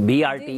BRT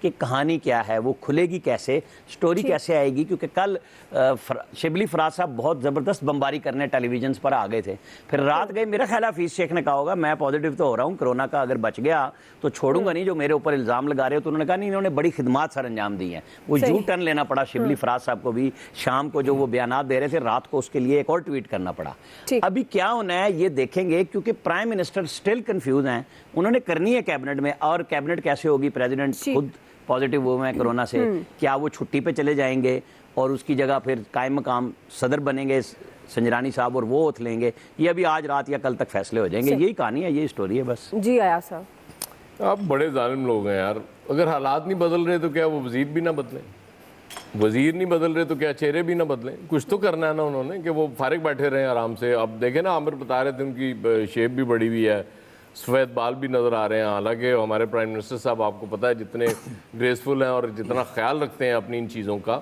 کہ کہانی کیا ہے, وہ کھلے گی کیسے, سٹوری کیسے آئے گی, کیونکہ کل شبلی فراز صاحب بہت زبردست بمباری کرنے ٹیلی ویژنز پر آ گئے تھے, پھر رات گئے, میرا خیال ہے حفیظ شیخ نے کہا ہوگا میں پازیٹیو تو ہو رہا ہوں کرونا کا, اگر بچ گیا تو چھوڑوں گا نہیں جو میرے اوپر الزام لگا رہے ہو, تو انہوں نے کہا نہیں, انہوں نے بڑی خدمات سر انجام دی ہیں, وہ یو ٹرن لینا پڑا شبلی فراز صاحب کو بھی, شام کو جو وہ بیانات دے رہے تھے رات کو اس کے لیے ایک اور ٹویٹ کرنا پڑا. ابھی کیا ہونا ہے یہ دیکھیں گے, کیونکہ پرائم منسٹر سٹل کنفیوز ہیں, انہوں نے کرنی ہے کیبنٹ میں, اور کیبنٹ کیسے ہوگی, پریزیڈنٹ خود پازیٹیو ہوئے ہیں کرونا سے, کیا وہ چھٹی پہ چلے جائیں گے اور اس کی جگہ پھر قائم مقام صدر بنیں گے سنجرانی صاحب اور وہ اوتھ لیں گے, یہ ابھی آج رات یا کل تک فیصلے ہو جائیں گے, یہی کہانی ہے, یہی سٹوری ہے بس. جی ایاز صاحب, آپ بڑے ظالم لوگ ہیں یار, اگر حالات نہیں بدل رہے تو کیا وہ وزیر بھی نہ بدلیں, وزیر نہیں بدل رہے تو کیا چہرے بھی نہ بدلیں, کچھ تو کرنا ہے نا انہوں نے کہ وہ فارغ بیٹھے رہیں آرام سے. اب دیکھیں نا, عامر بتا رہے تھے ان کی شیپ بھی بڑی ہوئی ہے, سفید بال بھی نظر آ رہے ہیں, حالانکہ ہمارے پرائم منسٹر صاحب آپ کو پتہ ہے جتنے گریسفل ہیں اور جتنا خیال رکھتے ہیں اپنی ان چیزوں کا.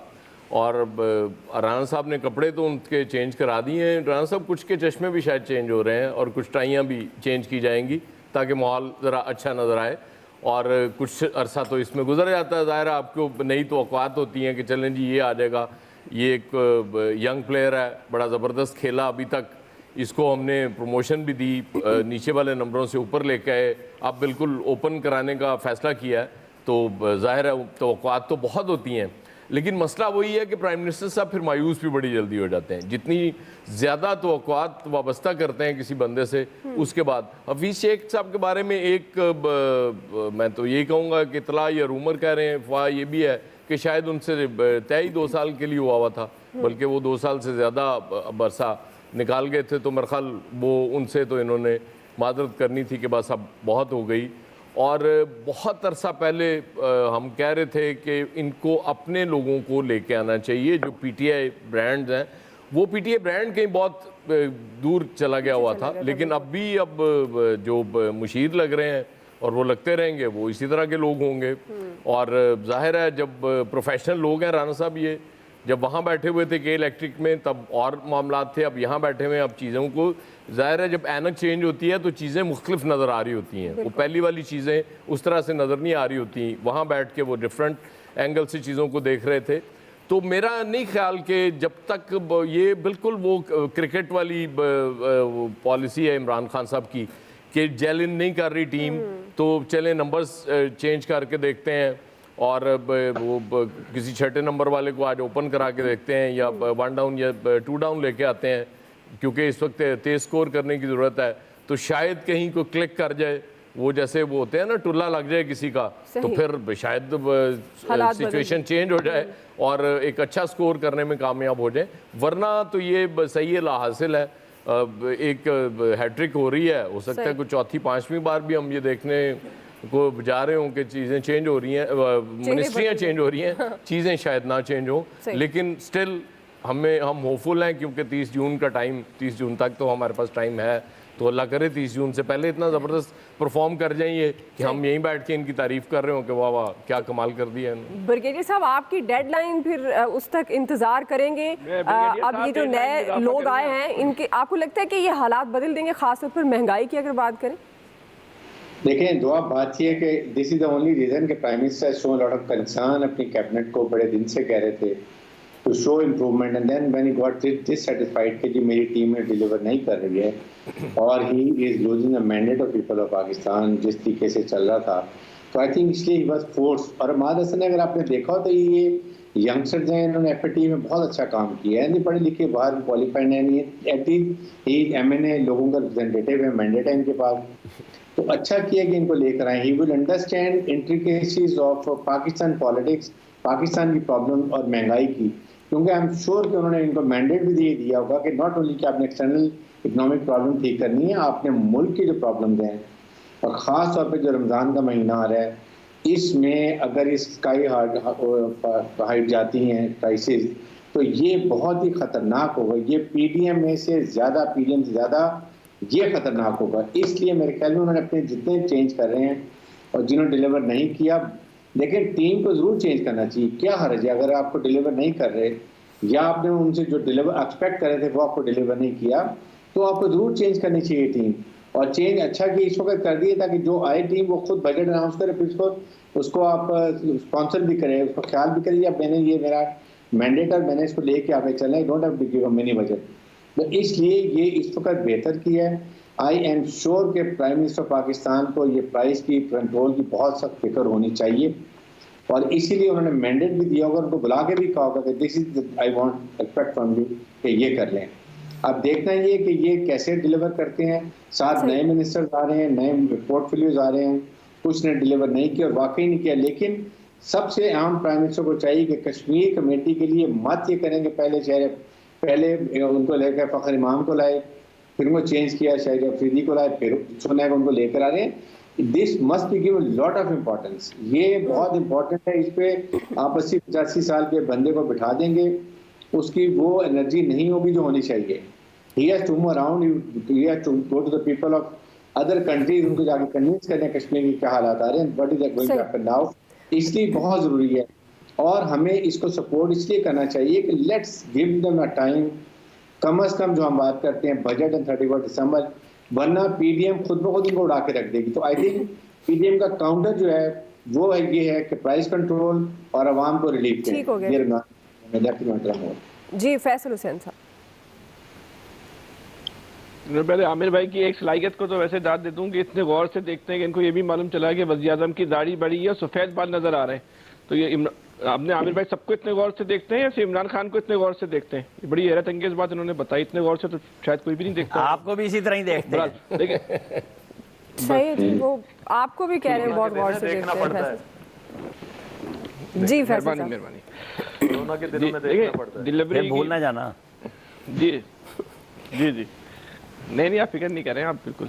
اور رانا صاحب نے کپڑے تو ان کے چینج کرا دیے ہیں, رانا صاحب کچھ کے چشمے بھی شاید چینج ہو رہے ہیں اور کچھ ٹائیاں بھی چینج کی جائیں گی تاکہ ماحول ذرا اچھا نظر آئے, اور کچھ عرصہ تو اس میں گزر جاتا ہے. ظاہر ہے آپ کو نئی توقعات ہوتی ہیں کہ چلیں جی یہ آ جائے گا, یہ ایک ینگ پلیئر ہے, بڑا زبردست کھیلا ابھی تک, اس کو ہم نے پروموشن بھی دی, نیچے والے نمبروں سے اوپر لے کے آئے, اب بالکل اوپن کرانے کا فیصلہ کیا ہے, تو ظاہر ہے توقعات تو بہت ہوتی ہیں. لیکن مسئلہ وہی ہے کہ پرائم منسٹر صاحب پھر مایوس بھی بڑی جلدی ہو جاتے ہیں, جتنی زیادہ توقعات وابستہ کرتے ہیں کسی بندے سے. اس کے بعد حفیظ شیخ صاحب کے بارے میں ایک میں تو یہی کہوں گا کہ اطلاع یا رومر کہہ رہے ہیں, افواہ یہ بھی ہے کہ شاید ان سے طے ہی 2 سال کے لیے ہوا تھا, بلکہ وہ 2 سال سے زیادہ برسہ نکال گئے تھے, تو میرے خیال وہ ان سے تو انہوں نے معذرت کرنی تھی کہ بس اب بہت ہو گئی. اور بہت عرصہ پہلے ہم کہہ رہے تھے کہ ان کو اپنے لوگوں کو لے کے آنا چاہیے, جو پی ٹی آئی برانڈز ہیں, وہ پی ٹی آئی برانڈ کہیں بہت دور چلا گیا ہوا تھا, لیکن اب بھی اب جو مشیر لگ رہے ہیں اور وہ لگتے رہیں گے وہ اسی طرح کے لوگ ہوں گے. اور ظاہر ہے جب پروفیشنل لوگ ہیں, رانا صاحب یہ جب وہاں بیٹھے ہوئے تھے کہ الیکٹرک میں تب اور معاملات تھے, اب یہاں بیٹھے ہوئے ہیں, اب چیزوں کو ظاہر ہے جب اینک چینج ہوتی ہے تو چیزیں مختلف نظر آ رہی ہوتی ہیں, وہ پہلی والی چیزیں اس طرح سے نظر نہیں آ رہی ہوتی, وہاں بیٹھ کے وہ ڈیفرنٹ اینگل سے چیزوں کو دیکھ رہے تھے. تو میرا نہیں خیال کہ جب تک یہ بالکل وہ کرکٹ والی پالیسی ہے عمران خان صاحب کی کہ جیل ان نہیں کر رہی ٹیم تو چلیں نمبرز چینج کر کے دیکھتے ہیں, اور وہ کسی چھٹے نمبر والے کو آج اوپن کرا کے دیکھتے ہیں, یا 1 ڈاؤن یا 2 ڈاؤن لے کے آتے ہیں, کیونکہ اس وقت تیز سکور کرنے کی ضرورت ہے, تو شاید کہیں کو کلک کر جائے, وہ جیسے وہ ہوتے ہیں نا ٹلا لگ جائے کسی کا, تو پھر شاید سچویشن چینج ہو جائے اور ایک اچھا سکور کرنے میں کامیاب ہو جائے. ورنہ تو یہ صحیح لا حاصل ہے, ایک ہیٹرک ہو رہی ہے, ہو سکتا ہے کوئی چوتھی 5ویں بار بھی ہم یہ دیکھنے کو جا رہے ہوں کہ چیزیں چینج ہو رہی ہیں, منسٹریاں چینج ہو رہی ہیں, چیزیں شاید نہ چینج ہوں, لیکن سٹل ہم ہوپفل ہیں کیونکہ 30 جون کا ٹائم, 30 جون تک تو ہمارے پاس ٹائم ہے, تو اللہ کرے 30 جون سے پہلے اتنا زبردست پرفارم کر جائیں یہ کہ ہم یہیں بیٹھ کے ان کی تعریف کر رہے ہوں کہ واہ واہ کیا کمال کر دیا ہے. بریگیڈیئر صاحب آپ کی ڈیڈ لائن پھر اس تک انتظار کریں گے, اب یہ جو نئے لوگ آئے ہیں ان کے آپ کو لگتا ہے کہ یہ حالات بدل دیں گے, خاص طور پر مہنگائی کی اگر بات کریں؟ دیکھیں دعا بات یہ ہے کہ this is the only reason کہ prime minister show lot of concern اپنی کیبنٹ کو بڑے دن سے کہہ رہے تھے to show improvement, and then when he got dissatisfied کہ جی میری ٹیم میں ڈیلیور نہیں کر رہی ہے اور he is losing a mandate of people of Pakistan جس طریقے سے چل رہا تھا, تو آئی تھنک اس لیے ہی واز فورس. اور ماد حسن اگر آپ نے دیکھا ہو تو یہ ینگسٹرز ہیں, انہوں نے ایف اے ٹی میں بہت اچھا کام کیا ہے, نہیں پڑھے لکھے باہر کوالیفائڈ ہیں, ایٹ لیسٹ ایم این اے لوگوں کا ریپرزینٹیٹیو ہے, مینڈیٹ ہے ان کے پاس, تو اچھا کیا کہ ان کو لے کر آئے. He will understand intricacies of Pakistan politics, Pakistan کی پرابلم اور مہنگائی کی, کیونکہ آئی ایم شیور کہ انہوں نے ان کو مینڈیٹ بھی دیا ہوگا کہ ناٹ اونلی کہ آپ نے ایکسٹرنل اکنامک پرابلم ٹھیک کرنی ہے, آپ نے ملک کی جو پرابلمز ہیں, اور خاص طور پہ جو رمضان کا مہینہ آ رہا ہے اس میں اگر اس اسکائی ہائٹ جاتی ہیں پرائسز تو یہ بہت ہی خطرناک ہوگا, یہ پی ڈی ایم میں سے زیادہ, پی ڈی ایم سے زیادہ یہ خطرناک ہوگا. اس لیے میرے خیال میں انہوں نے اپنے جتنے چینج کر رہے ہیں اور جنہوں نے ڈیلیور نہیں کیا, لیکن ٹیم کو ضرور چینج کرنا چاہیے. کیا حرج ہے اگر آپ کو ڈیلیور نہیں کر رہے یا آپ نے ان سے جو ڈیلیور ایکسپیکٹ کر رہے تھے وہ آپ کو ڈیلیور نہیں کیا, تو آپ کو ضرور چینج کرنی چاہیے ٹیم. اور چینج اچھا کہ اس وقت کر دیے تاکہ جو آئے ٹیم وہ خود بجٹ اناؤنس کرے، پھر اس کو آپ اسپانسر بھی کریں، اس کو خیال بھی کریں، اب میں نے یہ میرا مینڈیٹ اور میں نے اس کو لے کے آگے چلنا ہے، don't have to give a mini budget. تو اس لیے یہ اس وقت بہتر کیا ہے. آئی ایم شیور کہ پرائم منسٹر پاکستان کو یہ پرائز کی کنٹرول کی بہت سخت فکر ہونی چاہیے، اور اسی لیے انہوں نے مینڈیٹ بھی دیا ہوگا، ان کو بلا کے بھی کہا ہوگا کہ this is I want expect from you کہ یہ کر لیں. اب دیکھنا یہ کہ یہ کیسے ڈیلیور کرتے ہیں. ساتھ نئے منسٹر آ رہے ہیں، نئے پورٹ فولیوز آ رہے ہیں، کچھ نے ڈیلیور نہیں کیا اور واقعی نہیں کیا. لیکن سب سے اہم پرائم منسٹر کو چاہیے کہ کشمیر کمیٹی کے لیے مت یہ کریں کہ پہلے ان کو لے کر فخر امام کو لائے، پھر ان کو چینج کیا، شاہد افریدی کو لائے، پھر سنا کہ ان کو لے کر آ رہے ہیں. This must be give lot of importance. یہ بہت امپورٹنٹ ہے. اس پہ آپ 80-85 سال کے بندے کو بٹھا دیں گے، اس کی وہ انرجی نہیں ہوگی جو ہونی چاہیے. He has to move around, he has to go to the people of other countries, ان کو جا کے کنوینس کرنے کشمیر کی کیا حالات آ رہے ہیں, what is going to happen now. اس لیے بہت ضروری ہے اور ہمیں اس کو سپورٹ اس لیے کرنا چاہیے کہ let's give them a time. کم از کم جو ہم بات کرتے ہیں بجٹ 31 دسمبر، ورنہ پی ڈی ایم خود بخود ان کو اڑا کے رکھ دے گی. تو I think P D M کا کاؤنٹر جو ہے وہ یہ ہے کہ پرائز کنٹرول اور عوام کو ریلیف ٹھیک ہو گیا. جی فیصل حسین صاحب. پہلے عامر بھائی کی ایک صلاحیت کو تو ویسے داد دیتا ہوں کہ اتنے غور سے دیکھتے ہیں کہ ان کو یہ بھی معلوم چلا ہے کہ وزیر اعظم کی داڑھی بڑی ہے اور سفید بال نظر آ رہے ہیں. تو یہ آپ نے عامر بھائی سب کو اتنے غور سے دیکھتے ہیں یا صرف عمران خان کو اتنے غور سے دیکھتے ہیں؟ یہ بڑی حیرت انگیز بات انہوں نے بتائی. اتنے غور سے تو شاید کوئی بھی نہیں دیکھتا. آپ کو بھی اسی طرح ہی دیکھتے ہیں. دیکھیں صحیح، وہ آپ کو بھی کہہ رہے ہیں بہت غور سے دیکھتے ہیں. جی فیصل صاحب. مہربانی. ڈلیوری بھول نہ جانا. جی جی جی نہیں آپ فکر نہیں کر رہے ہیں آپ بالکل.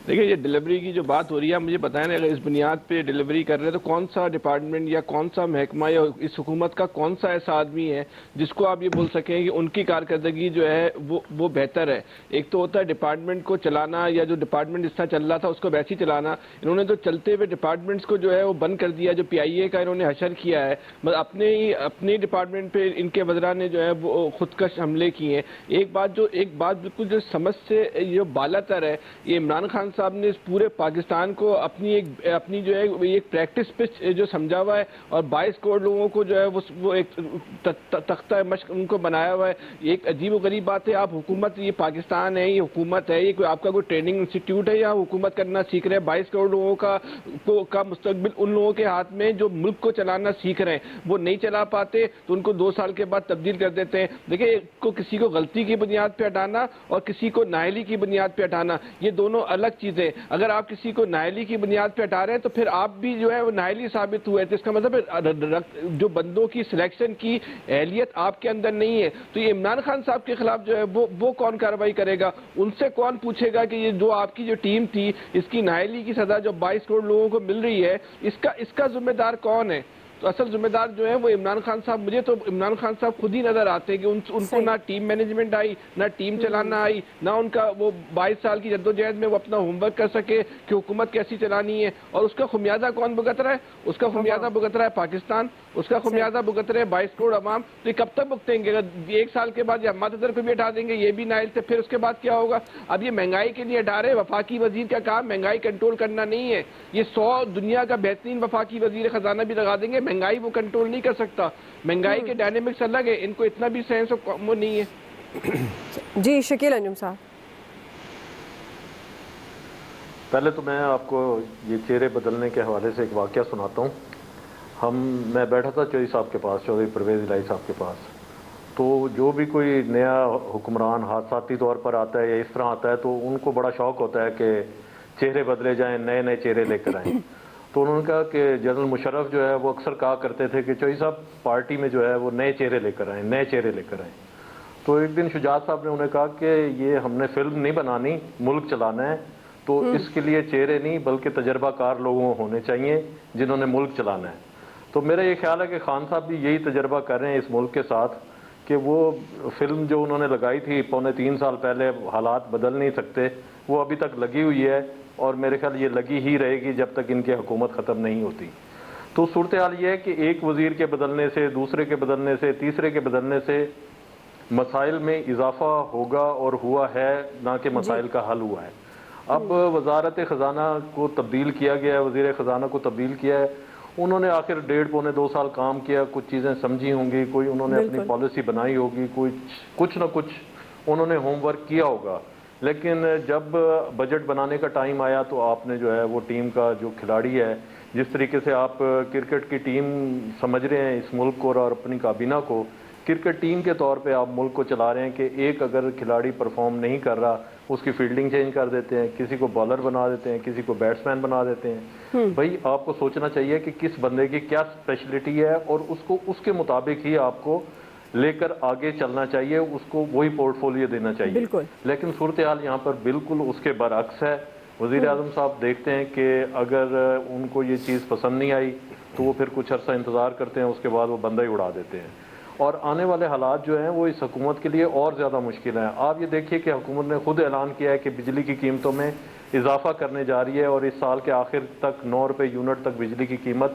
دیکھیں یہ ڈیلیوری کی جو بات ہو رہی ہے، مجھے بتائیں اگر اس بنیاد پہ ڈیلیوری کر رہے ہیں تو کون سا ڈپارٹمنٹ یا کون سا محکمہ یا اس حکومت کا کون سا ایسا آدمی ہے جس کو آپ یہ بول سکیں کہ ان کی کارکردگی جو ہے وہ بہتر ہے. ایک تو ہوتا ہے ڈپارٹمنٹ کو چلانا یا جو ڈپارٹمنٹ اس طرح چل رہا تھا اس کو ویسے ہی چلانا. انہوں نے تو چلتے ہوئے ڈپارٹمنٹس کو جو ہے وہ بند کر دیا. جو پی آئی اے کا انہوں نے حشر کیا ہے، اپنے ڈپارٹمنٹ پہ ان کے وزراء نے جو ہے وہ خودکش حملے کیے ہیں. ایک بات بالکل جو سمجھ سے جو بالا تر ہے، یہ عمران خان صاحب نے اس پورے پاکستان کو اپنی جو ہے ایک پریکٹس پہ جو سمجھا ہوا ہے اور 22 کروڑ لوگوں کو جو ہے وہ ایک تختہ مشق ان کو بنایا ہوا ہے. ایک عجیب و غریب بات ہے. آپ حکومت، یہ پاکستان ہے، یہ حکومت ہے، یہ کوئی آپ کا کوئی ٹریننگ انسٹیٹیوٹ ہے یا حکومت کرنا سیکھ رہے ہیں؟ 22 کروڑ لوگوں کا مستقبل ان لوگوں کے ہاتھ میں جو ملک کو چلانا سیکھ رہے ہیں. وہ نہیں چلا پاتے تو ان کو 2 سال کے بعد تبدیل کر دیتے ہیں. دیکھیں کسی کو غلطی کی بنیاد پہ ہٹانا اور کسی کو نااہلی کی بنیاد پہ ہٹانا یہ دونوں الگ چیزیں. اگر آپ کسی کو نااہلی کی بنیاد پہ ہٹا رہے ہیں تو پھر آپ بھی جو ہے وہ نااہلی ثابت ہوئے. تو اس کا مطلب جو بندوں کی سلیکشن کی اہلیت آپ کے اندر نہیں ہے. تو یہ عمران خان صاحب کے خلاف جو ہے وہ کون کارروائی کرے گا؟ ان سے کون پوچھے گا کہ یہ جو آپ کی جو ٹیم تھی اس کی نااہلی کی سزا جو 22 کروڑ لوگوں کو مل رہی ہے اس کا ذمہ دار کون ہے؟ تو اصل ذمہ دار جو ہے وہ عمران خان صاحب. مجھے تو عمران خان صاحب خود ہی نظر آتے ہیں کہ ان کو نہ ٹیم مینجمنٹ آئی، نہ ٹیم چلانا آئی، نہ ان کا وہ 22 سال کی جدوجہد میں وہ اپنا ہوم ورک کر سکے کہ حکومت کیسی چلانی ہے. اور اس کا خمیازہ کون بھگت رہا ہے؟ اس کا خمیازہ بھگت رہا ہے پاکستان، اس کا خمیازہ بھگت رہے 22 کروڑ عوام. تو یہ کب تک بھگتیں گے؟ اگر 1 سال کے بعد یہ حماد اظہر کو بھی ہٹا دیں گے، یہ بھی نائل تھے، پھر اس کے بعد کیا ہوگا؟ اب یہ مہنگائی کے لیے ہٹا رہے. وفاقی وزیر کا کام مہنگائی کنٹرول کرنا نہیں ہے. یہ 100 دنیا کا بہترین وفاقی وزیر خزانہ بھی لگا دیں گے، مہنگائی وہ کنٹرول نہیں کر سکتا. مہنگائی کے ڈائنامکس الگ ہے، ان کو اتنا بھی سینس وہ نہیں ہے. جی شکیل انجم صاحب. پہلے تو میں آپ کو یہ چہرے بدلنے کے حوالے سے ایک واقعہ سناتا ہوں. میں بیٹھا تھا چودھری صاحب کے پاس، چودھری پرویز الہی صاحب کے پاس. تو جو بھی کوئی نیا حکمران حادثاتی طور پر آتا ہے یا اس طرح آتا ہے تو ان کو بڑا شوق ہوتا ہے کہ چہرے بدلے جائیں، نئے نئے چہرے لے کر آئیں. تو انہوں نے کہا کہ جنرل مشرف جو ہے وہ اکثر کہا کرتے تھے کہ چودھری صاحب پارٹی میں جو ہے وہ نئے چہرے لے کر آئیں، نئے چہرے لے کر آئیں. تو ایک دن شجاعت صاحب نے انہیں کہا کہ یہ ہم نے فلم نہیں بنانی، ملک چلانا ہے. تو اس کے لیے چہرے نہیں بلکہ تجربہ کار لوگوں ہونے چاہیے جنہوں نے ملک چلانا ہے. تو میرا یہ خیال ہے کہ خان صاحب بھی یہی تجربہ کر رہے ہیں اس ملک کے ساتھ کہ وہ فلم جو انہوں نے لگائی تھی 2.25 سال پہلے، حالات بدل نہیں سکتے، وہ ابھی تک لگی ہوئی ہے اور میرے خیال یہ لگی ہی رہے گی جب تک ان کی حکومت ختم نہیں ہوتی. تو صورتحال یہ ہے کہ ایک وزیر کے بدلنے سے، دوسرے کے بدلنے سے، تیسرے کے بدلنے سے مسائل میں اضافہ ہوگا اور ہوا ہے، نہ کہ مسائل کا حل ہوا ہے. اب وزارت خزانہ کو تبدیل کیا گیا ہے، وزیر خزانہ کو تبدیل کیا ہے، انہوں نے آخر 1.5-2 سال کام کیا، کچھ چیزیں سمجھی ہوں گی، کوئی انہوں نے اپنی پالیسی بنائی ہوگی، کچھ نہ کچھ انہوں نے ہوم ورک کیا ہوگا، لیکن جب بجٹ بنانے کا ٹائم آیا تو آپ نے جو ہے وہ ٹیم کا جو کھلاڑی ہے، جس طریقے سے آپ کرکٹ کی ٹیم سمجھ رہے ہیں اس ملک کو اور اپنی کابینہ کو، کرکٹ ٹیم کے طور پہ آپ ملک کو چلا رہے ہیں کہ ایک اگر کھلاڑی پرفارم نہیں کر رہا اس کی فیلڈنگ چینج کر دیتے ہیں، کسی کو بالر بنا دیتے ہیں، کسی کو بیٹسمین بنا دیتے ہیں۔ بھائی آپ کو سوچنا چاہیے کہ کس بندے کی کیا اسپیشلٹی ہے اور اس کو اس کے مطابق ہی آپ کو لے کر آگے چلنا چاہیے، اس کو وہی پورٹ فولیو دینا چاہیے۔ لیکن صورتحال یہاں پر بالکل اس کے برعکس ہے۔ وزیر اعظم صاحب دیکھتے ہیں کہ اگر ان کو یہ چیز پسند نہیں آئی تو وہ پھر کچھ عرصہ انتظار کرتے ہیں، اس کے بعد وہ بندہ ہی اڑا دیتے ہیں، اور آنے والے حالات جو ہیں وہ اس حکومت کے لیے اور زیادہ مشکل ہیں۔ آپ یہ دیکھیے کہ حکومت نے خود اعلان کیا ہے کہ بجلی کی قیمتوں میں اضافہ کرنے جا رہی ہے اور اس سال کے آخر تک 9 روپے یونٹ تک بجلی کی قیمت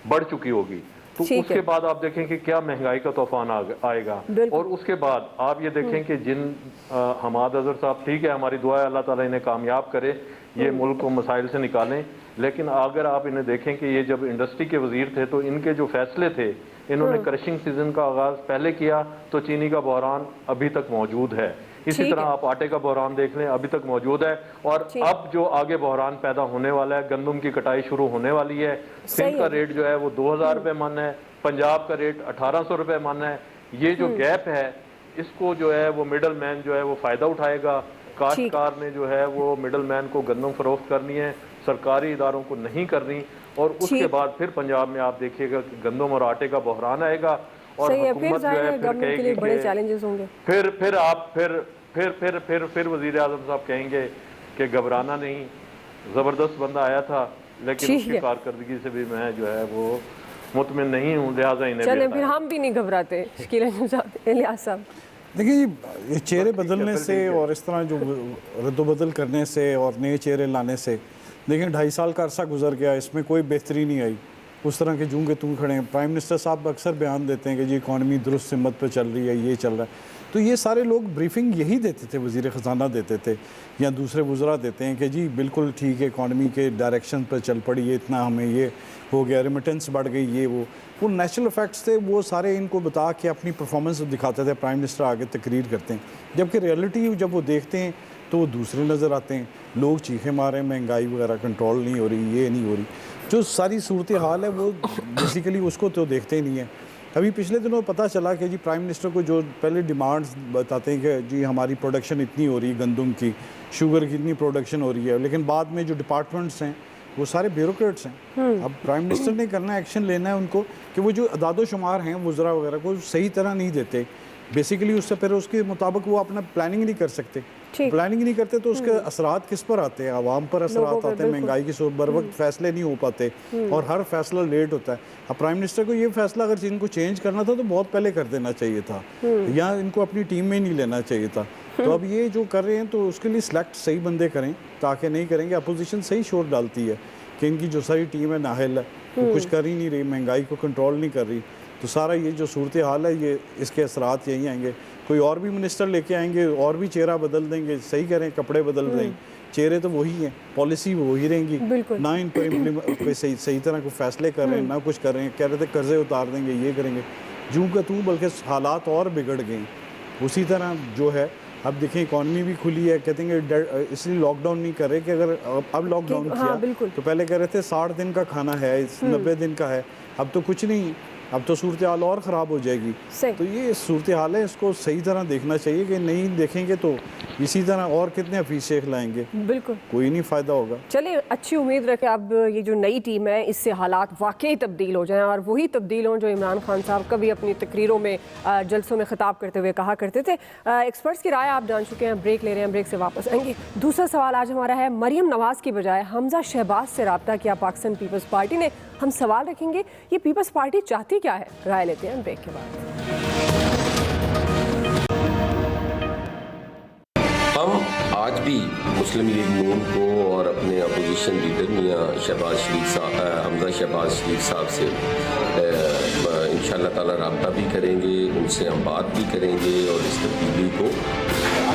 بڑھ چکی ہوگی، تو اس کے بعد آپ دیکھیں کہ کیا مہنگائی کا طوفان آئے گا۔ اور اس کے بعد آپ یہ دیکھیں کہ جن حماد اظہر صاحب، ٹھیک ہے ہماری دعا ہے اللہ تعالیٰ انہیں کامیاب کرے، یہ ملک کو مسائل سے نکالیں، لیکن اگر آپ انہیں دیکھیں کہ یہ جب انڈسٹری کے وزیر تھے تو ان کے جو فیصلے تھے، انہوں نے کرشنگ سیزن کا آغاز پہلے کیا تو چینی کا بحران ابھی تک موجود ہے، اسی طرح آپ آٹے کا بحران دیکھ لیں ابھی تک موجود ہے، اور اب جو آگے بحران پیدا ہونے والا ہے، گندم کی کٹائی شروع ہونے والی ہے، سندھ کا ریٹ جو ہے وہ 2000 روپے من ہے، پنجاب کا ریٹ 1800 روپے من ہے، یہ جو گیپ ہے اس کو جو ہے وہ مڈل مین جو ہے وہ فائدہ اٹھائے گا۔ کاشتکار نے جو ہے وہ مڈل مین کو گندم فروخت کرنی ہے، سرکاری اداروں کو نہیں کرنی، اور اس کے بعد پھر پنجاب میں آپ دیکھیے گا کہ گندم اور آٹے کا بحران آئے گا، اور حکومت جو ہے پھر کہے گی کہ پھر وزیر اعظم صاحب کہیں گے کہ گھبرانا نہیں، زبردست بندہ آیا تھا لیکن اس کی کارکردگی سے بھی میں جو ہے وہ مطمئن نہیں ہوں، لہٰذا انہیں چلیں پھر ہم بھی نہیں گھبراتے۔ شکیل انجم صاحب، الیاس صاحب، دیکھیں یہ چہرے بدلنے سے اور اس طرح جو رد و بدل کرنے سے اور نئے چہرے لانے سے، دیکھیں 2.5 سال کا عرصہ گزر گیا، اس میں کوئی بہتری نہیں آئی، اس طرح کے جوں کے توں کھڑے ہیں۔ پرائم منسٹر صاحب اکثر بیان دیتے ہیں کہ جی اکانومی درست سمت پہ چل رہی ہے، یہ چل رہا ہے، تو یہ سارے لوگ بریفنگ یہی دیتے تھے، وزیر خزانہ دیتے تھے یا دوسرے وزراء دیتے ہیں کہ جی بالکل ٹھیک ہے، اکانومی کے ڈائریکشن پہ چل پڑی ہے، اتنا ہمیں یہ ہو گیا، ریمیٹنس بڑھ گئی، یہ وہ نیچرل افیکٹس تھے، وہ سارے ان کو بتا کے اپنی پرفارمنس دکھاتے تھے، پرائم منسٹر آگے تقریر کرتے ہیں، جبکہ ریئلٹی جب وہ دیکھتے ہیں تو وہ دوسرے نظر آتے ہیں، لوگ چیخیں مارے، مہنگائی وغیرہ کنٹرول نہیں ہو رہی، یہ نہیں ہو رہی، جو ساری صورتحال ہے وہ بیسیکلی اس کو تو دیکھتے ہی نہیں ہیں۔ ابھی پچھلے دنوں پتہ چلا کہ جی پرائم منسٹر کو جو پہلے ڈیمانڈز بتاتے ہیں کہ جی ہماری پروڈکشن اتنی ہو رہی ہے، گندم کی، شوگر کی اتنی پروڈکشن ہو رہی ہے، لیکن بعد میں جو ڈپارٹمنٹس ہیں وہ سارے بیوروکریٹس ہیں۔ اب پرائم منسٹر نے کرنا ہے، ایکشن لینا ہے ان کو کہ وہ جو اعداد و شمار ہیں وزراء وغیرہ کو صحیح طرح نہیں دیتے، بیسیکلی اس سے پھر اس کے مطابق وہ اپنا پلاننگ نہیں کر سکتے، پلاننگ نہیں کرتے تو اس کے اثرات کس پر آتے ہیں؟ عوام پر اثرات آتے ہیں، مہنگائی کی صورت، بر وقت فیصلے نہیں ہو پاتے اور ہر فیصلہ لیٹ ہوتا ہے۔ اب پرائم منسٹر کو یہ فیصلہ اگر ان کو چینج کرنا تھا تو بہت پہلے کر دینا چاہیے تھا، یا ان کو اپنی ٹیم میں ہی نہیں لینا چاہیے تھا۔ تو اب یہ جو کر رہے ہیں تو اس کے لیے سلیکٹ صحیح بندے کریں، تاکہ نہیں کریں گے اپوزیشن صحیح شور ڈالتی ہے کہ ان کی جو ساری ٹیم ہے نااہل ہے، وہ کچھ کر ہی نہیں رہی، مہنگائی کو کنٹرول نہیں کر رہی، تو سارا یہ جو صورتحال ہے یہ اس کے اثرات یہی آئیں گے۔ کوئی اور بھی منسٹر لے کے آئیں گے اور بھی چہرہ بدل دیں گے، صحیح کریں، کپڑے بدل دیں، چہرے تو وہی ہیں، پالیسی وہی رہیں گی، نہ ان پر صحیح طرح کو فیصلے کر رہے ہیں، نہ کچھ کر رہے ہیں، کہہ رہے تھے قرضے اتار دیں گے، یہ کریں گے، جوں کا توں، بلکہ حالات اور بگڑ گئے۔ اسی طرح جو ہے اب دیکھیں اکانومی بھی کھلی ہے، کہتے ہیں کہ اس لیے لاک ڈاؤن نہیں کر رہے کہ اگر اب لاک ڈاؤن کیا تو پہلے کہہ رہے تھے 60 دن کا کھانا ہے، 90 دن کا ہے، اب تو کچھ نہیں، اب تو صورتحال اور خراب ہو جائے گی۔ تو یہ صورتحال ہے، اس کو صحیح طرح دیکھنا چاہیے کہ نہیں دیکھیں گے تو اسی طرح اور کتنے حفیظ شیخ لائیں گے، بالکل کوئی نہیں فائدہ ہوگا۔ چلیں اچھی امید رکھیں اب یہ جو نئی ٹیم ہے اس سے حالات واقعی تبدیل ہو جائیں اور وہی تبدیل ہوں جو عمران خان صاحب کبھی اپنی تقریروں میں جلسوں میں خطاب کرتے ہوئے کہا کرتے تھے۔ ایکسپرٹس کی رائے آپ جان چکے ہیں، بریک لے رہے ہیں، بریک سے واپس آئیں گے۔ دوسرا سوال آج ہمارا ہے، مریم نواز کی بجائے حمزہ شہباز سے رابطہ کیا پاکستان پیپلز پارٹی نے؟ ہم سوال رکھیں گے یہ پیپلز پارٹی چاہتی کیا ہے؟ رائے لیتے ہیں بریک کے بعد۔ ہم آج بھی مسلم لیگ نون کو اور اپنے اپوزیشن لیڈر میاں شہباز شریف صاحب، حمزہ شہباز شریف صاحب سے انشاءاللہ تعالی رابطہ بھی کریں گے، ان سے ہم بات بھی کریں گے اور اس تبدیلی کو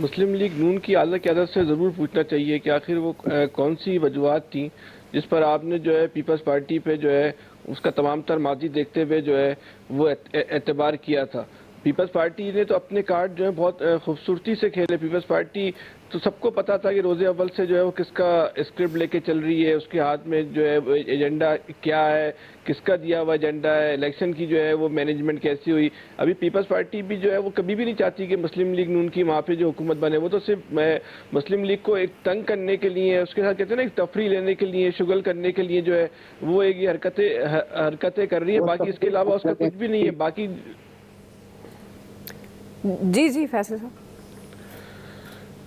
مسلم لیگ نون کی اعلیٰ قیادت سے ضرور پوچھنا چاہیے کہ آخر وہ کون سی وجوہات تھیں جس پر آپ نے جو ہے پیپلز پارٹی پہ جو ہے اس کا تمام تر ماضی دیکھتے ہوئے جو ہے وہ اعتبار کیا تھا. پیپلز پارٹی نے تو اپنے کارڈ جو ہے بہت خوبصورتی سے کھیلے. پیپلز پارٹی تو سب کو پتا تھا کہ روز اول سے جو ہے وہ کس کا اسکرپٹ لے کے چل رہی ہے, اس کے ہاتھ میں جو ہے ایجنڈا کیا ہے, کس کا دیا ہوا ایجنڈا ہے, الیکشن کی جو ہے وہ مینجمنٹ کیسی ہوئی. ابھی پیپلز پارٹی بھی جو ہے وہ کبھی بھی نہیں چاہتی کہ مسلم لیگ نون کی وہاں پہ جو حکومت بنے. وہ تو صرف مسلم لیگ کو ایک تنگ کرنے کے لیے, اس کے ساتھ کہتے ہیں نا ایک تفریح لینے کے لیے, شغل کرنے کے لیے جو ہے وہ ایک یہ حرکتیں کر رہی ہے. باقی اس کے علاوہ اس کا کچھ بھی نہیں ہے. باقی جی فیصل صاحب,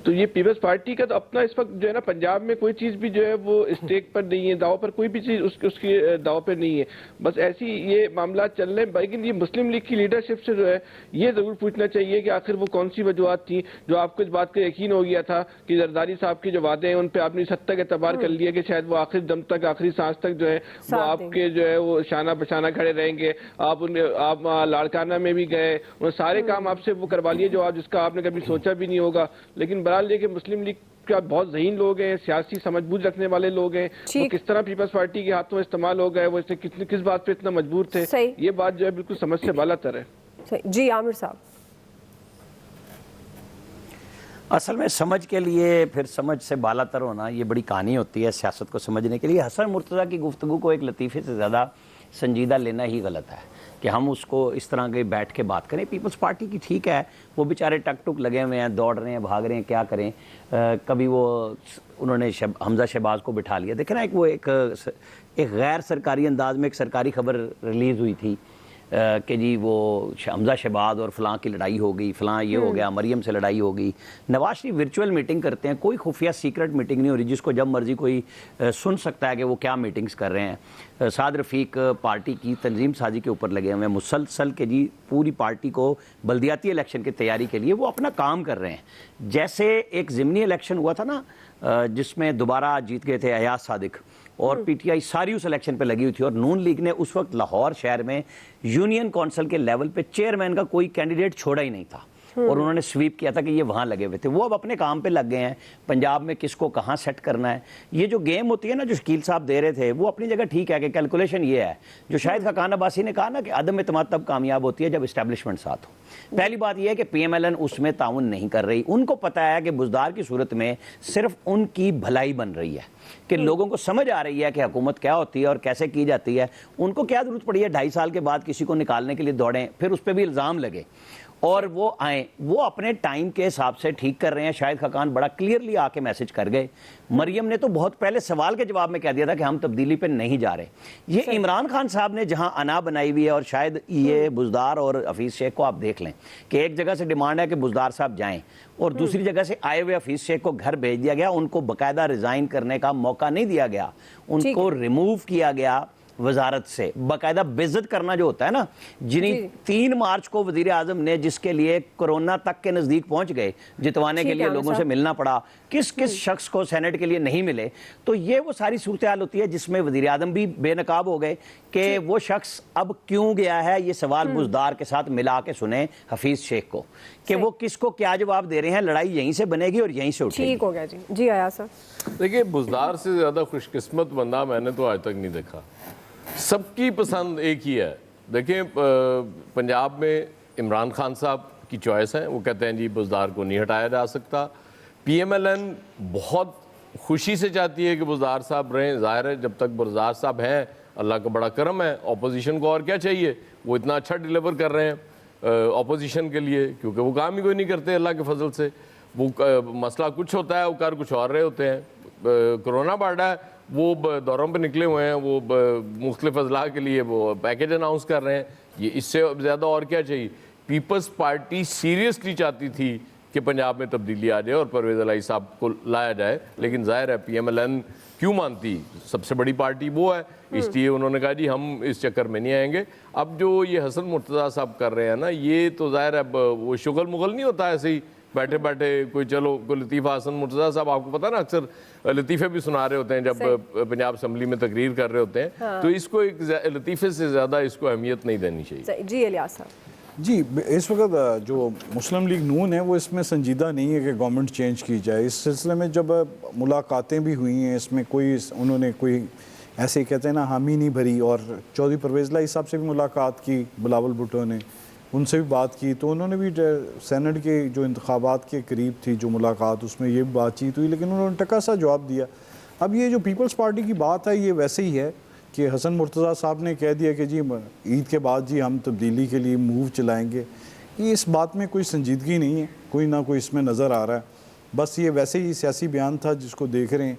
تو یہ پیپلز پارٹی کا تو اپنا اس وقت جو ہے نا پنجاب میں کوئی چیز بھی جو ہے وہ اسٹیک پر نہیں ہے, داؤ پر کوئی بھی چیز اس کی داؤ پر نہیں ہے. بس ایسی یہ معاملات چل رہے ہیں. لیکن یہ مسلم لیگ کی لیڈرشپ سے جو ہے یہ ضرور پوچھنا چاہیے کہ آخر وہ کون سی وجوہات تھیں جو آپ کو اس بات کا یقین ہو گیا تھا کہ زرداری صاحب کے جو وعدے ہیں ان پہ آپ نے اس حد تک اعتبار کر لیا کہ شاید وہ آخر دم تک, آخری سانس تک جو ہے وہ آپ کے جو ہے وہ شانہ بشانہ کھڑے رہیں گے. آپ لاڑکانہ میں بھی گئے, ان سارے کام آپ سے وہ کروا لیے جو جس کا آپ نے کبھی سوچا بھی نہیں ہوگا. لیکن بہرحال یہ کہ مسلم لیگ کیا بہت ذہین لوگ ہیں, سیاسی سمجھ بوجھ رکھنے والے لوگ ہیں, وہ کس طرح پیپلز پارٹی کے ہاتھوں استعمال ہو گئے, وہ اس سے کس بات پہ اتنا مجبور تھے, یہ بات جو ہے بالکل سمجھ سے بالا تر ہے. جی عامر صاحب, اصل میں سمجھ کے لیے پھر سمجھ سے بالا تر ہونا یہ بڑی کہانی ہوتی ہے سیاست کو سمجھنے کے لیے. حسن مرتضیٰ کی گفتگو کو ایک لطیفے سے زیادہ سنجیدہ لینا ہی غلط ہے کہ ہم اس کو اس طرح کے بیٹھ کے بات کریں. پیپلز پارٹی کی ٹھیک ہے, وہ بیچارے ٹک ٹک لگے ہوئے ہیں, دوڑ رہے ہیں, بھاگ رہے ہیں, کیا کریں. کبھی وہ انہوں نے حمزہ شہباز کو بٹھا لیا. دیکھیں نا ایک غیر سرکاری انداز میں ایک سرکاری خبر ریلیز ہوئی تھی کہ جی وہ حمزہ شہباز اور فلاں کی لڑائی ہو گئی, فلاں یہ ہو گیا, مریم سے لڑائی ہو گئی. نواز شریف ورچوئل میٹنگ کرتے ہیں, کوئی خفیہ سیکرٹ میٹنگ نہیں ہو رہی جس کو جب مرضی کوئی سن سکتا ہے کہ وہ کیا میٹنگز کر رہے ہیں. سعد رفیق پارٹی کی تنظیم سازی کے اوپر لگے ہوئے ہیں مسلسل کہ جی پوری پارٹی کو بلدیاتی الیکشن کی تیاری کے لیے وہ اپنا کام کر رہے ہیں. جیسے ایک ضمنی الیکشن ہوا تھا نا جس میں دوبارہ جیت گئے تھے ایاز صادق, اور پی ٹی آئی ساری اس الیکشن پہ لگی ہوئی تھی, اور نون لیگ نے اس وقت لاہور شہر میں یونین کونسل کے لیول پہ چیئرمین کا کوئی کینڈیڈیٹ چھوڑا ہی نہیں تھا, اور انہوں نے سویپ کیا تھا کہ یہ وہاں لگے ہوئے تھے. وہ اب اپنے کام پہ لگ گئے ہیں, پنجاب میں کس کو کہاں سیٹ کرنا ہے. یہ جو گیم ہوتی ہے نا جو شکیل صاحب دے رہے تھے وہ اپنی جگہ ٹھیک ہے کہ کیلکولیشن یہ ہے جو شاہد خاقان عباسی نے کہا نا کہ عدم اعتماد تب کامیاب ہوتی ہے جب اسٹیبلشمنٹ ساتھ ہو. پہلی بات یہ ہے کہ پی ایم ایل این اس میں تعاون نہیں کر رہی. ان کو پتہ ہے کہ بزدار کی صورت میں صرف ان کی بھلائی بن رہی ہے, کہ لوگوں کو سمجھ آ رہی ہے کہ حکومت کیا ہوتی ہے اور کیسے کی جاتی ہے. ان کو کیا ضرورت پڑی ہے 2.5 سال کے بعد کسی کو نکالنے کے لیے دوڑیں, پھر اس پہ بھی الزام لگے اور وہ آئیں. وہ اپنے ٹائم کے حساب سے ٹھیک کر رہے ہیں. شاہد خاقان بڑا کلیئرلی آ کے میسج کر گئے. مریم نے تو بہت پہلے سوال کے جواب میں کہہ دیا تھا کہ ہم تبدیلی پہ نہیں جا رہے. یہ عمران خان صاحب نے جہاں انا بنائی ہوئی ہے, اور شاید یہ بزدار اور حفیظ شیخ کو آپ دیکھ لیں کہ ایک جگہ سے ڈیمانڈ ہے کہ بزدار صاحب جائیں, اور دوسری جگہ سے آئے ہوئے حفیظ شیخ کو گھر بھیج دیا گیا. ان کو باقاعدہ ریزائن کرنے کا موقع نہیں دیا گیا, ان کو ریموو کیا گیا وزارت سے. باقاعدہ بےعزت کرنا جو ہوتا ہے نا, جنہیں 3 مارچ کو وزیر اعظم نے جس کے لیے کورونا تک کے نزدیک پہنچ گئے, جتوانے کے لیے لوگوں سے ملنا پڑا, کس شخص کو سینٹ کے لیے نہیں ملے. تو یہ وہ ساری صورتحال ہوتی ہے جس میں وزیر اعظم بھی بے نقاب ہو گئے کہ وہ شخص اب کیوں گیا ہے. یہ سوال بزدار کے ساتھ ملا کے سنیں حفیظ شیخ کو کہ وہ کس کو کیا جواب دے رہے ہیں. لڑائی یہیں سے بنے گی اور یہیں سے اٹھے گی. ٹھیک ہو گیا جی ایاز صاحب. دیکھیے بزدار سے زیادہ خوش قسمت بندہ میں نے تو آج تک نہیں دیکھا. سب کی پسند ایک ہی ہے. دیکھیں پنجاب میں عمران خان صاحب کی چوائس ہے, وہ کہتے ہیں جی بزدار کو نہیں ہٹایا جا سکتا. پی ایم ایل این بہت خوشی سے چاہتی ہے کہ بزدار صاحب رہیں. ظاہر ہے جب تک بزدار صاحب ہیں اللہ کا بڑا کرم ہے, اپوزیشن کو اور کیا چاہیے. وہ اتنا اچھا ڈیلیور کر رہے ہیں اپوزیشن کے لیے, کیونکہ وہ کام ہی کوئی نہیں کرتے اللہ کے فضل سے. وہ مسئلہ کچھ ہوتا ہے وہ کر کچھ اور رہے ہوتے ہیں. کرونا بڑھا ہے, وہ دوروں پہ نکلے ہوئے ہیں, وہ مختلف اضلاع کے لیے وہ پیکیج اناؤنس کر رہے ہیں. یہ اس سے زیادہ اور کیا چاہیے. پیپلز پارٹی سیریسلی چاہتی تھی کہ پنجاب میں تبدیلی آ جائے اور پرویز الہی صاحب کو لایا جائے, لیکن ظاہر ہے پی ایم ایل این کیوں مانتی, سب سے بڑی پارٹی وہ ہے, اس لیے انہوں نے کہا جی ہم اس چکر میں نہیں آئیں گے. اب جو یہ حسن مرتضیٰ صاحب کر رہے ہیں نا, یہ تو ظاہر ہے وہ شغل مغل نہیں ہوتا ایسے ہی بیٹھے بیٹھے کوئی چلو کوئی لطیفہ. حسن مرتضیٰ صاحب آپ کو پتہ نا اکثر لطیفے بھی سنا رہے ہوتے ہیں جب پنجاب اسمبلی میں تقریر کر رہے ہوتے ہیں, تو اس کو ایک لطیفے سے زیادہ اس کو اہمیت نہیں دینی چاہیے. جی الیاس صاحب. جی اس وقت جو مسلم لیگ نون ہے وہ اس میں سنجیدہ نہیں ہے کہ گورنمنٹ چینج کی جائے. اس سلسلے میں جب ملاقاتیں بھی ہوئی ہیں اس میں کوئی انہوں نے کوئی ایسے کہتے ہیں نا حامی نہیں بھری, اور چودھری پرویز لائی صاحب سے بھی ملاقات کی, بلاول بھٹو نے ان سے بھی بات کی, تو انہوں نے بھی سینٹ کے جو انتخابات کے قریب تھی جو ملاقات اس میں یہ بھی بات چیت ہوئی, لیکن انہوں نے ٹکا سا جواب دیا. اب یہ جو پیپلز پارٹی کی بات ہے یہ ویسے ہی ہے کہ حسن مرتضیٰ صاحب نے کہہ دیا کہ جی عید کے بعد جی ہم تبدیلی کے لیے موو چلائیں گے. یہ اس بات میں کوئی سنجیدگی نہیں ہے, کوئی نہ کوئی اس میں نظر آ رہا ہے, بس یہ ویسے ہی سیاسی بیان تھا جس کو دیکھ رہے ہیں.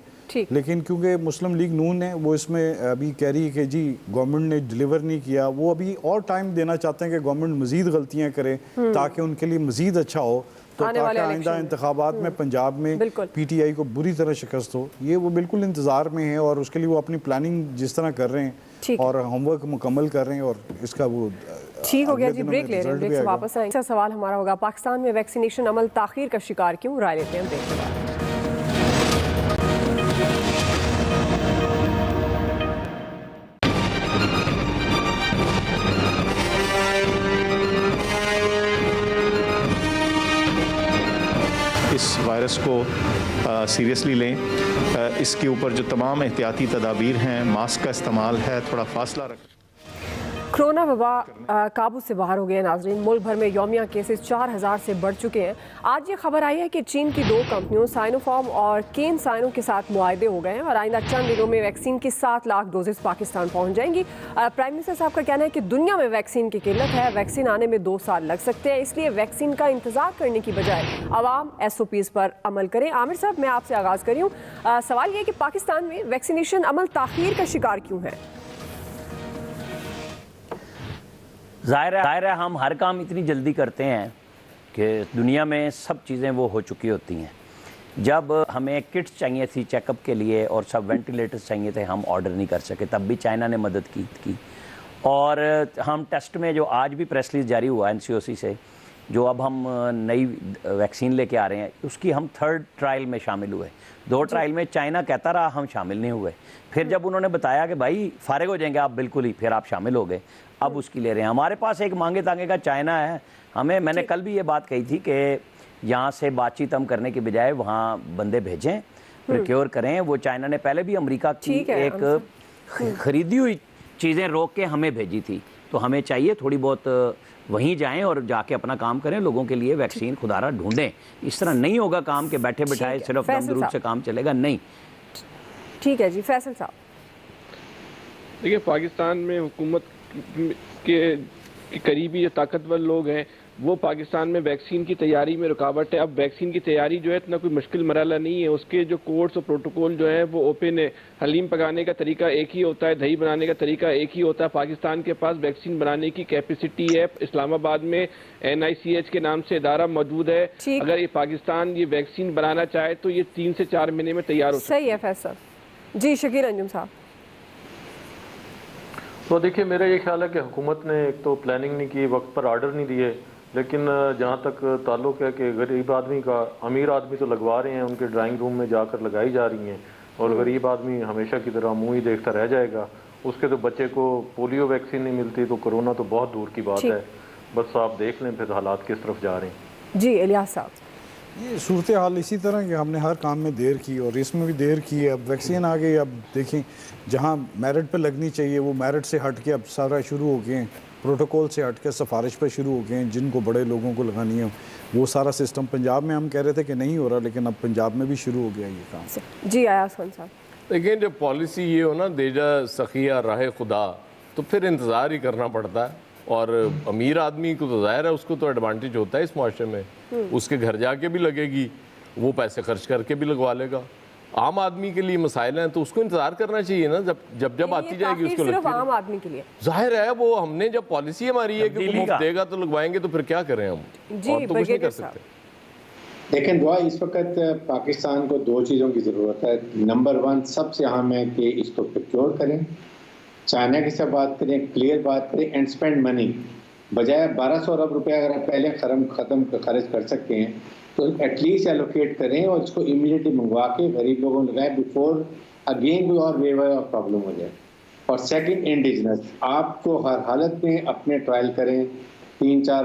لیکن کیونکہ مسلم لیگ نون ہے وہ اس میں ابھی کہہ رہی ہے کہ جی گورنمنٹ نے ڈیلیور نہیں کیا, وہ ابھی اور ٹائم دینا چاہتے ہیں کہ گورنمنٹ مزید غلطیاں کرے تاکہ ان کے لیے مزید اچھا ہو, تو تاکہ آئندہ انتخابات میں پنجاب میں پی ٹی آئی کو بری طرح شکست ہو. یہ وہ بالکل انتظار میں ہے اور اس کے لیے وہ اپنی پلاننگ جس طرح کر رہے ہیں اور ہوم ورک مکمل کر رہے ہیں, اور اس کا وہ ٹھیک ہو گیا. جی بریک لے رہے ہیں, بریک سے واپس آئیں. سوال ہمارا ہوگا پاکستان میں ویکسینیشن عمل تاخیر کا شکار کیوں, رائے لیتے ہیں بریک کے بعد. اس وائرس کو سیریسلی لیں, اس کے اوپر جو تمام احتیاطی تدابیر ہیں, ماسک کا استعمال ہے, تھوڑا فاصلہ رکھیں. کرونا وبا قابو سے باہر ہو گئے ناظرین, ملک بھر میں یومیہ کیسز 4000 سے بڑھ چکے ہیں. آج یہ خبر آئی ہے کہ چین کی 2 کمپنیوں سائنو فارم اور کین سائنو کے ساتھ معاہدے ہو گئے ہیں اور آئندہ چند دنوں میں ویکسین کی 7 لاکھ ڈوزز پاکستان پہنچ جائیں گی. پرائم منسٹر صاحب کا کہنا ہے کہ دنیا میں ویکسین کی قلت ہے, ویکسین آنے میں 2 سال لگ سکتے ہیں, اس لیے ویکسین کا انتظار کرنے کی بجائے عوام SOPs پر عمل کریں. عامر صاحب میں آپ سے آغاز کر رہی ہوں, سوال یہ ہے کہ پاکستان میں ویکسینیشن عمل تاخیر کا شکار کیوں ہے؟ ظاہر ہے ہم ہر کام اتنی جلدی کرتے ہیں کہ دنیا میں سب چیزیں وہ ہو چکی ہوتی ہیں. جب ہمیں کٹس چاہیے تھی چیک اپ کے لیے اور سب وینٹیلیٹرز چاہیے تھے, ہم آرڈر نہیں کر سکے, تب بھی چائنا نے مدد کی. اور ہم ٹیسٹ میں جو آج بھی پریس ریلیز جاری ہوا NCOC سے, جو اب ہم نئی ویکسین لے کے آ رہے ہیں, اس کی ہم 3rd ٹرائل میں شامل ہوئے. 2 ٹرائل میں چائنا کہتا رہا, ہم شامل نہیں ہوئے. پھر جب انہوں نے بتایا کہ بھائی فارغ ہو جائیں گے آپ بالکل ہی, پھر آپ شامل ہو گئے. اب اس کی لے رہے ہیں. ہمارے پاس ایک مانگے تانگے کا چائنا ہے. میں نے کل بھی یہ بات کہی تھی کہ یہاں سے بات چیت ہم کرنے کی بجائے وہاں بندے بھیجیں, پروکیور کریں. وہ چائنا نے پہلے بھی امریکہ کی ایک خریدی ہوئی چیزیں روک کے ہمیں بھیجی تھی, تو ہمیں چاہیے تھوڑی بہت وہیں جائیں اور جا کے اپنا کام کریں, لوگوں کے لیے ویکسین خدا را ڈھونڈیں. اس طرح نہیں ہوگا کام کہ بیٹھے بٹھائے صرف دم درود سے کام چلے گا, نہیں. ٹھیک ہے جی فیصل صاحب. دیکھیے پاکستان میں حکومت کے قریبی جو طاقتور لوگ ہیں وہ پاکستان میں ویکسین کی تیاری میں رکاوٹ ہے. اب ویکسین کی تیاری جو ہے اتنا کوئی مشکل مرحلہ نہیں ہے, اس کے جو کورس اور پروٹوکول جو ہیں وہ اوپن ہے. حلیم پکانے کا طریقہ ایک ہی ہوتا ہے, دہی بنانے کا طریقہ ایک ہی ہوتا ہے. پاکستان کے پاس ویکسین بنانے کی کیپیسٹی ہے. اسلام آباد میں NICH کے نام سے ادارہ موجود ہے. اگر یہ پاکستان یہ ویکسین بنانا چاہے تو یہ 3 سے 4 مہینے میں تیار ہو سکتا ہے. صحیح ہے فیصل. جی شکیل انجم صاحب. تو دیکھیے میرا یہ خیال ہے کہ حکومت نے ایک تو پلاننگ نہیں کی, وقت پر آرڈر نہیں دیے, لیکن جہاں تک تعلق ہے کہ غریب آدمی کا, امیر آدمی تو لگوا رہے ہیں, ان کے ڈرائنگ روم میں جا کر لگائی جا رہی ہیں, اور غریب آدمی ہمیشہ کی طرح منہ ہی دیکھتا رہ جائے گا. اس کے تو بچے کو پولیو ویکسین نہیں ملتی, تو کرونا تو بہت دور کی بات ہے. بس آپ دیکھ لیں پھر حالات کس طرف جا رہے ہیں. جی الیاس صاحب. یہ صورتحال اسی طرح کہ ہم نے ہر کام میں دیر کی اور اس میں بھی دیر کی ہے. اب ویکسین آ گئی, اب دیکھیں جہاں میرٹ پہ لگنی چاہیے وہ میرٹ سے ہٹ کے اب سارا شروع ہو گئے ہیں, پروٹوکول سے ہٹ کے سفارش پہ شروع ہو گئے ہیں. جن کو بڑے لوگوں کو لگانی ہے وہ سارا سسٹم پنجاب میں ہم کہہ رہے تھے کہ نہیں ہو رہا, لیکن اب پنجاب میں بھی شروع ہو گیا یہ کام. جی ایاز خان صاحب. لیکن جب پالیسی یہ ہو نا دیجا سخیہ راہ خدا, تو پھر انتظار ہی کرنا پڑتا ہے. اور امیر آدمی کو تو ظاہر ہے اس کو تو ایڈوانٹیج ہوتا ہے اس معاشرے میں, اس کے گھر جا کے بھی لگے گی, وہ پیسے خرچ کر کے بھی لگوا لے گا. عام آدمی کے لیے مسائل ہیں تو اس کو انتظار کرنا چاہیے نا, جب آتی جائے گی اس کو صرف عام آدمی کے لیے ظاہر ہے. وہ ہم نے جب پالیسی ہماری ہے کہ وہ مفت دے گا تو لگوائیں گے, تو پھر کیا کریں ہم, اور تو کچھ نہیں کر سکتے. لیکن دعا اس وقت پاکستان کو 2 چیزوں کی ضرورت ہے. نمبر 1 سب سے اہم ہے کہ اس کو پروکیور کریں, چائنا کی سے بات کریں, کلیئر بات کریں, اینڈ اسپینڈ منی. بجائے 1200 ارب روپے اگر آپ پہلے خرچ کر سکتے ہیں تو ایٹ لیسٹ ایلوکیٹ کریں اور اس کو امیڈیٹلی منگوا کے غریب لوگوں کو لگائیں بیفور اگین کوئی اور ویو آف پرابلم ہو جائے. اور سیکنڈ انڈیجنس, آپ کو ہر حالت میں اپنے ٹرائل کریں, 3, 4,